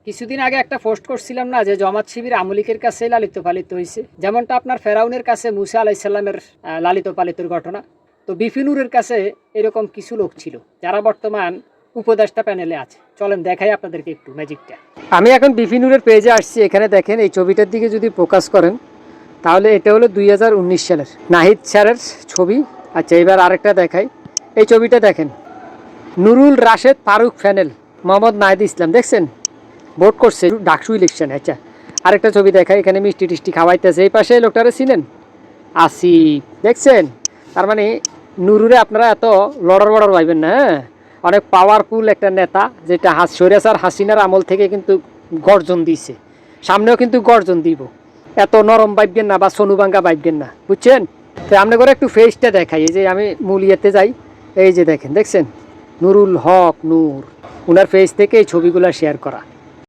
কিছুদিন আগে একটা পোস্ট করছিলাম না যে জামাত শিবির আমলিকের কাছে লালিত পালিত হয়েছে, যেমনটা আপনার ফেরাউনের কাছে মুসা আলাইসাল্লামের লালিত পালিতর ঘটনা। তো বিপিনুরের কাছে এরকম কিছু লোক ছিল যারা বর্তমান উপদেষ্টা প্যানেলে আছে। চলেন দেখাই আপনাদেরকে একটু ম্যাজিকটা। আমি এখন বিপিনুরের পেজে আসছি। এখানে দেখেন, এই ছবিটার দিকে যদি ফোকাস করেন তাহলে এটা হলো 2019 সালের নাহিদ স্যারের ছবি। আচ্ছা, এবার আরেকটা দেখাই। এই ছবিটা দেখেন, নুরুল রাশেদ ফারুক প্যানেল, মোহাম্মদ নাহিদ ইসলাম, দেখছেন ভোট করছে ডাকসু ইলেকশনে। আচ্ছা, আরেকটা ছবি দেখাই। এখানে মিষ্টি টিষ্টি খাওয়াইতেছে। এই পাশে লোকটারে চিনেন, আসিফ, দেখছেন? তার মানে নুরুরে আপনারা এত লড়ার ভাইবেন না। হ্যাঁ, অনেক পাওয়ারফুল একটা নেতা, যেটা স্বৈরাচার হাসিনার আমল থেকে কিন্তু গর্জন দিছে, সামনেও কিন্তু গর্জন দিব। এত নরম ভাববেন না বা সোনুবাঙ্গা ভাববেন না, বুঝছেন? তো আপনি করে একটু ফেসটা দেখাই। এই যে আমি মূল ইয়েতে যাই, এই যে দেখেন, দেখছেন নুরুল হক নূর, ওনার ফেস থেকে এই ছবিগুলো শেয়ার করা।